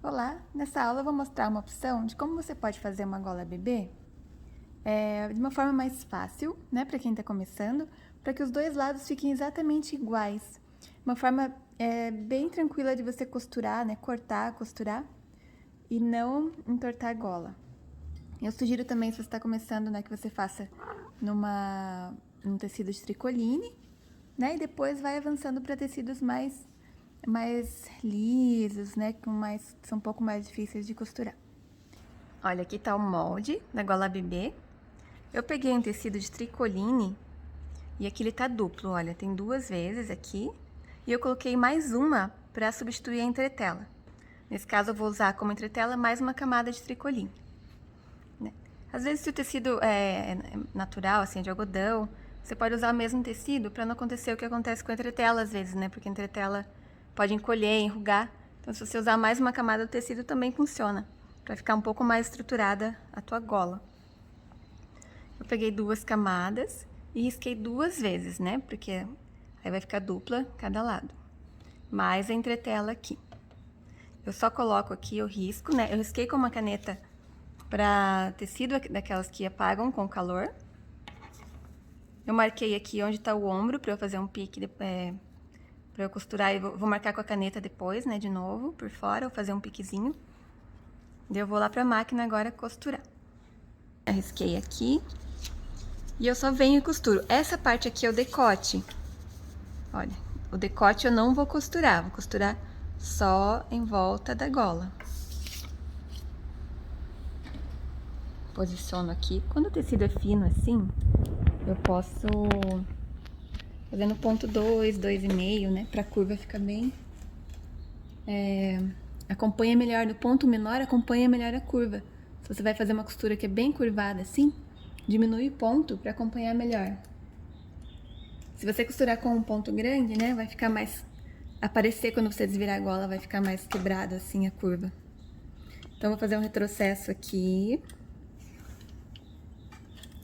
Olá, nessa aula eu vou mostrar uma opção de como você pode fazer uma gola bebê de uma forma mais fácil, né, para quem está começando, para que os dois lados fiquem exatamente iguais. Uma forma bem tranquila de você costurar, né, cortar, costurar e não entortar a gola. Eu sugiro também, se você está começando, né, que você faça num tecido de tricoline, né, e depois vai avançando para tecidos mais lisos, né, são um pouco mais difíceis de costurar. Olha, aqui tá o molde da gola bebê. Eu peguei um tecido de tricoline e aqui ele tá duplo, olha, tem duas vezes aqui. E eu coloquei mais uma para substituir a entretela. Nesse caso eu vou usar como entretela mais uma camada de tricoline, né? Às vezes se o tecido é natural, assim, de algodão, você pode usar o mesmo tecido para não acontecer o que acontece com a entretela às vezes, né? Porque a entretela pode encolher, enrugar. Então, se você usar mais uma camada do tecido, também funciona, para ficar um pouco mais estruturada a tua gola. Eu peguei duas camadas e risquei duas vezes, né? Porque aí vai ficar dupla cada lado. Mais a entretela aqui. Eu só coloco aqui, eu risco, né? Eu risquei com uma caneta para tecido daquelas que apagam com calor. Eu marquei aqui onde tá o ombro para eu fazer um pique, para eu costurar, e vou marcar com a caneta depois, né, de novo, por fora, vou fazer um piquezinho. Daí eu vou lá pra máquina agora costurar. Arrisquei aqui. E eu só venho e costuro. Essa parte aqui é o decote. Olha, o decote eu não vou costurar só em volta da gola. Posiciono aqui. Quando o tecido é fino assim, eu posso fazer no ponto 2, 2,5, né? Pra curva ficar bem... acompanha melhor, no ponto menor acompanha melhor a curva. Se você vai fazer uma costura que é bem curvada assim, diminui o ponto para acompanhar melhor. Se você costurar com um ponto grande, né, vai ficar mais... aparecer quando você desvirar a gola, vai ficar mais quebrada assim a curva. Então, vou fazer um retrocesso aqui.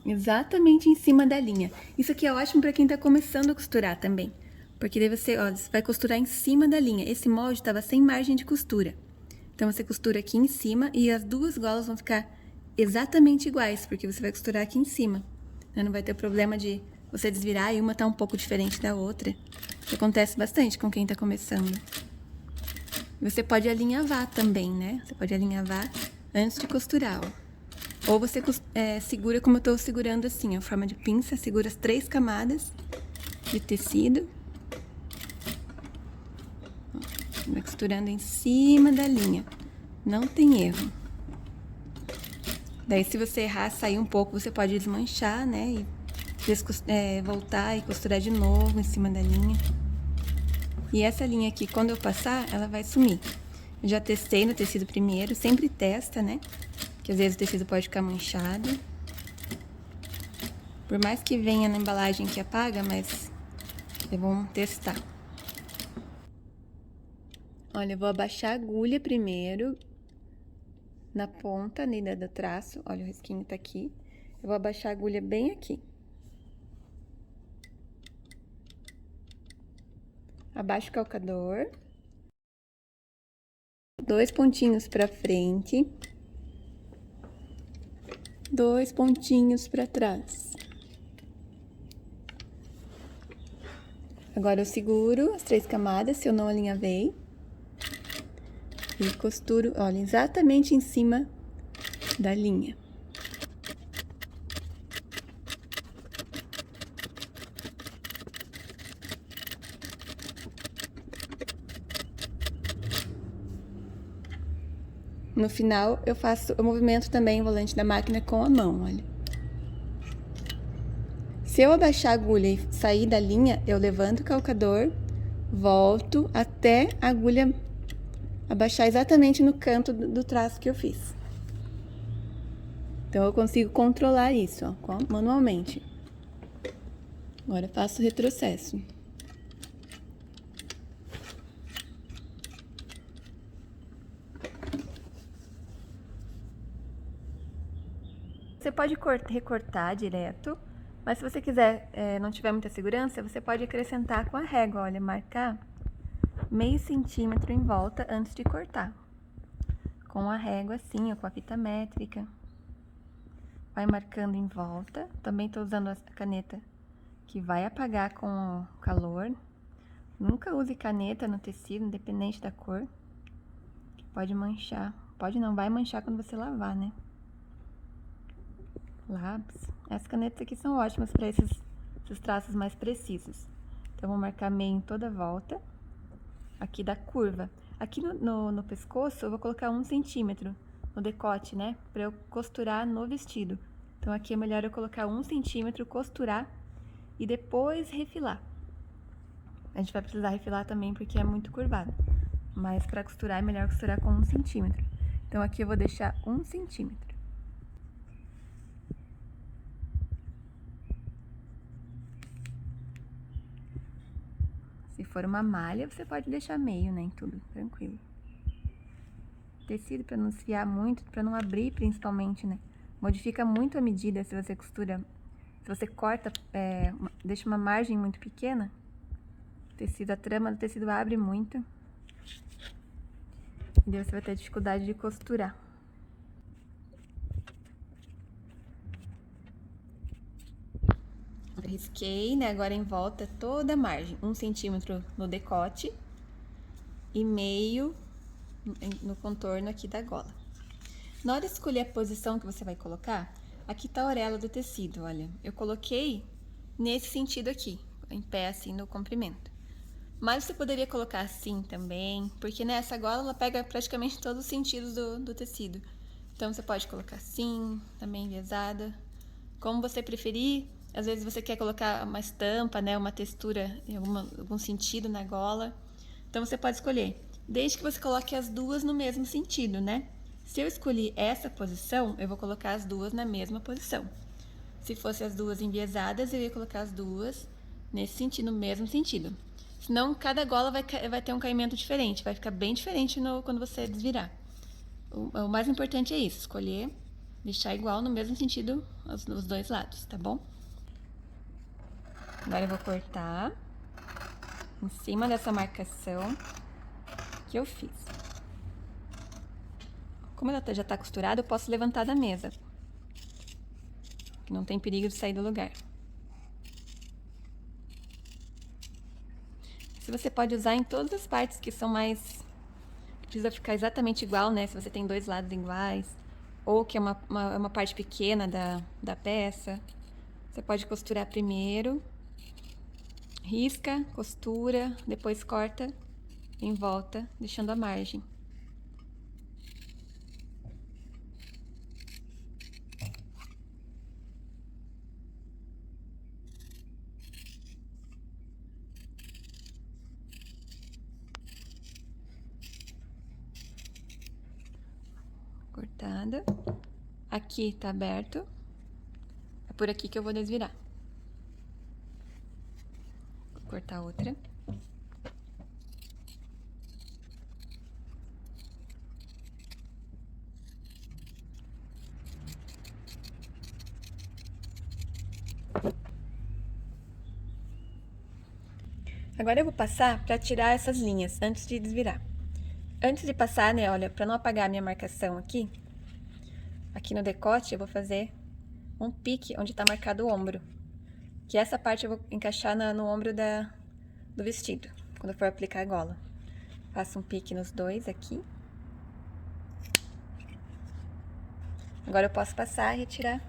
Exatamente em cima da linha. Isso aqui é ótimo para quem tá começando a costurar também. Porque daí você vai costurar em cima da linha. Esse molde estava sem margem de costura. Então, você costura aqui em cima e as duas golas vão ficar exatamente iguais, porque você vai costurar aqui em cima. Não vai ter problema de você desvirar e uma tá um pouco diferente da outra. Que acontece bastante com quem tá começando. Você pode alinhavar também, né? Você pode alinhavar antes de costurar, ó. Ou você segura como eu tô segurando assim, ó, forma de pinça, segura as 3 camadas de tecido. Vai costurando em cima da linha. Não tem erro. Daí, se você errar, sair um pouco, você pode desmanchar, né? E voltar e costurar de novo em cima da linha. E essa linha aqui, quando eu passar, ela vai sumir. Eu já testei no tecido primeiro, sempre testa, né? Que às vezes o tecido pode ficar manchado. Por mais que venha na embalagem que apaga, mas é bom testar. Olha, eu vou abaixar a agulha primeiro, na ponta, né, do traço. Olha, o risquinho tá aqui. Eu vou abaixar a agulha bem aqui. Abaixo o calcador. 2 pontinhos pra frente. 2 pontinhos pra trás. Agora eu seguro as 3 camadas, se eu não alinhavei. E costuro, olha, exatamente em cima da linha. No final, eu faço o movimento também, o volante da máquina com a mão, olha. Se eu abaixar a agulha e sair da linha, eu levanto o calcador, volto até a agulha abaixar exatamente no canto do traço que eu fiz. Então, eu consigo controlar isso, ó, manualmente. Agora, faço o retrocesso. Você pode recortar direto, mas se você quiser, não tiver muita segurança, você pode acrescentar com a régua, olha, marcar meio centímetro em volta antes de cortar. com a régua assim, ou com a fita métrica. Vai marcando em volta. Também tô usando a caneta que vai apagar com o calor. Nunca use caneta no tecido, independente da cor. Pode manchar. Pode não, vai manchar quando você lavar, né? Lápis. Essas canetas aqui são ótimas para esses traços mais precisos. Então, vou marcar meio em toda a volta. Aqui da curva. Aqui no pescoço, eu vou colocar 1 centímetro no decote, né? Pra eu costurar no vestido. Então, aqui é melhor eu colocar 1 centímetro, costurar e depois refilar. A gente vai precisar refilar também porque é muito curvado. Mas pra costurar, é melhor costurar com 1 centímetro. Então, aqui eu vou deixar 1 centímetro. Se for uma malha, você pode deixar meio, né, em tudo, tranquilo. Tecido para não esfiar muito, para não abrir principalmente, né. Modifica muito a medida se você costura, se você corta, deixa uma margem muito pequena, a trama do tecido abre muito. E daí você vai ter dificuldade de costurar. Risquei, né, agora em volta toda a margem, 1 centímetro no decote e meio no contorno aqui da gola. Na hora de escolher a posição que você vai colocar, aqui tá a orelha do tecido, olha. Eu coloquei nesse sentido aqui, em pé assim no comprimento. Mas você poderia colocar assim também, porque nessa gola ela pega praticamente todos os sentidos do tecido. Então você pode colocar assim, também enviesada, como você preferir. Às vezes você quer colocar uma estampa, né, uma textura em algum sentido na gola. Então você pode escolher, desde que você coloque as duas no mesmo sentido, né? Se eu escolhi essa posição, eu vou colocar as duas na mesma posição. Se fosse as duas enviesadas, eu ia colocar as duas nesse sentido, no mesmo sentido. Senão, cada gola vai ter um caimento diferente, vai ficar bem diferente quando você desvirar. O mais importante é isso, escolher, deixar igual no mesmo sentido os dois lados, tá bom? Agora eu vou cortar em cima dessa marcação que eu fiz. Como ela já tá costurada, eu posso levantar da mesa, que não tem perigo de sair do lugar. Se você pode usar em todas as partes que são mais... precisa ficar exatamente igual, né? Se você tem dois lados iguais, ou que é uma parte pequena da peça. Você pode costurar primeiro, risca, costura, depois corta em volta, deixando a margem. Cortada. Aqui tá aberto. É por aqui que eu vou desvirar. Vou cortar outra. Agora eu vou passar pra tirar essas linhas antes de desvirar. Antes de passar, né, olha, pra não apagar a minha marcação aqui no decote eu vou fazer um pique onde tá marcado o ombro. Que essa parte eu vou encaixar no ombro do vestido, quando eu for aplicar a gola. Faço um pique nos dois aqui. Agora eu posso passar e retirar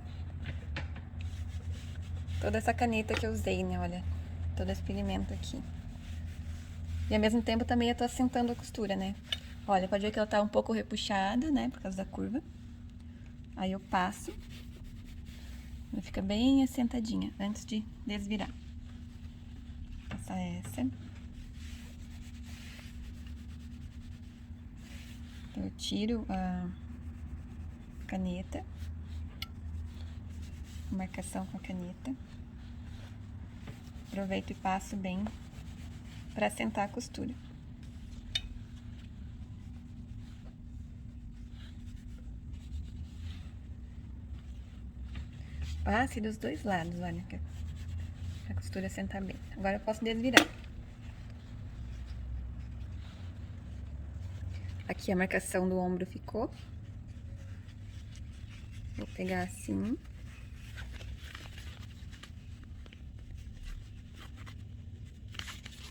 toda essa caneta que eu usei, né, olha, todo esse pigmento aqui. E ao mesmo tempo também eu tô assentando a costura, né. Olha, pode ver que ela tá um pouco repuxada, né, por causa da curva. Aí eu passo, ela fica bem assentadinha antes de desvirar. Vou passar essa. Eu tiro a caneta, a marcação com a caneta. Aproveito e passo bem para assentar a costura. Passe dos dois lados, olha, que a costura assentar bem. Agora eu posso desvirar. Aqui a marcação do ombro ficou. Vou pegar assim.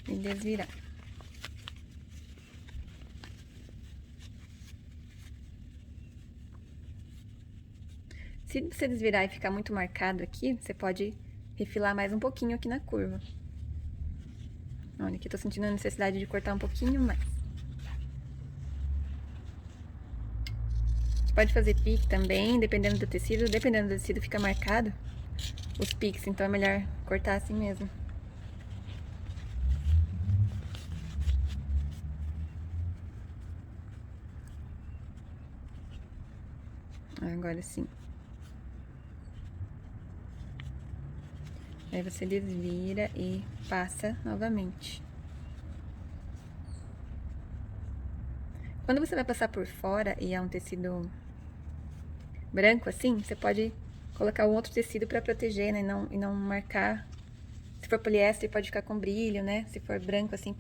E desvirar. Se você desvirar e ficar muito marcado aqui, você pode refilar mais um pouquinho aqui na curva. Olha, aqui eu tô sentindo a necessidade de cortar um pouquinho mais. Você pode fazer pique também, dependendo do tecido. Dependendo do tecido fica marcado os piques, então é melhor cortar assim mesmo. Agora sim. Aí você desvira e passa novamente. Quando você vai passar por fora e é um tecido branco assim, você pode colocar um outro tecido para proteger, né? E não marcar. Se for poliéster, pode ficar com brilho, né? Se for branco assim,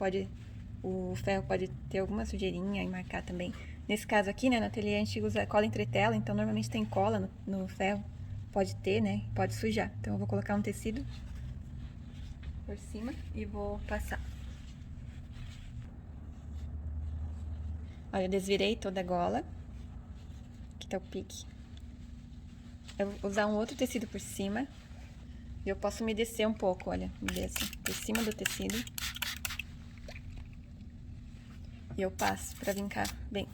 o ferro pode ter alguma sujeirinha e marcar também. Nesse caso aqui, né, no ateliê a gente usa cola entretela, então normalmente tem cola no ferro. Pode ter, né? Pode sujar. Então eu vou colocar um tecido por cima e vou passar. Olha, eu desvirei toda a gola. Aqui tá o pique. Eu vou usar um outro tecido por cima. E eu posso umedecer um pouco, olha. Umedeço por cima do tecido. E eu passo pra vincar bem.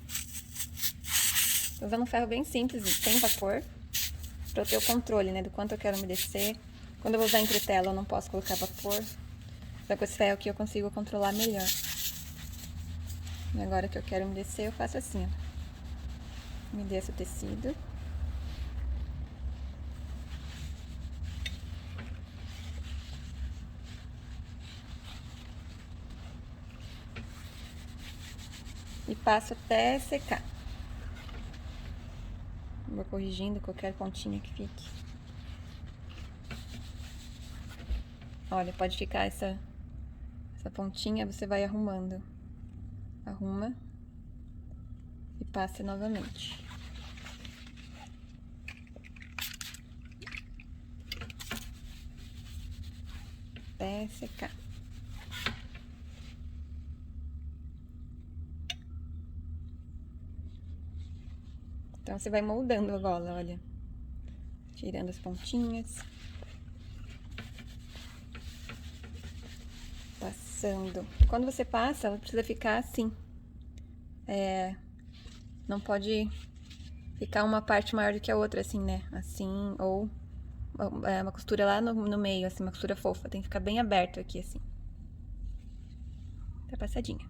Tô usando um ferro bem simples, sem vapor. Pra eu ter o controle, né, do quanto eu quero umedecer. Quando eu vou usar entretela, eu não posso colocar vapor. Só com esse ferro aqui eu consigo controlar melhor. E agora que eu quero umedecer, eu faço assim, ó. Umedeço o tecido. E passo até secar. Vou corrigindo qualquer pontinha que fique. Olha, pode ficar essa pontinha, você vai arrumando. Arruma e passa novamente. Até secar. Então você vai moldando a gola, olha. Tirando as pontinhas. Passando. Quando você passa, ela precisa ficar assim. Não pode ficar uma parte maior do que a outra, assim, né? Assim, ou uma costura lá no meio, assim, uma costura fofa. Tem que ficar bem aberto aqui, assim. Tá passadinha.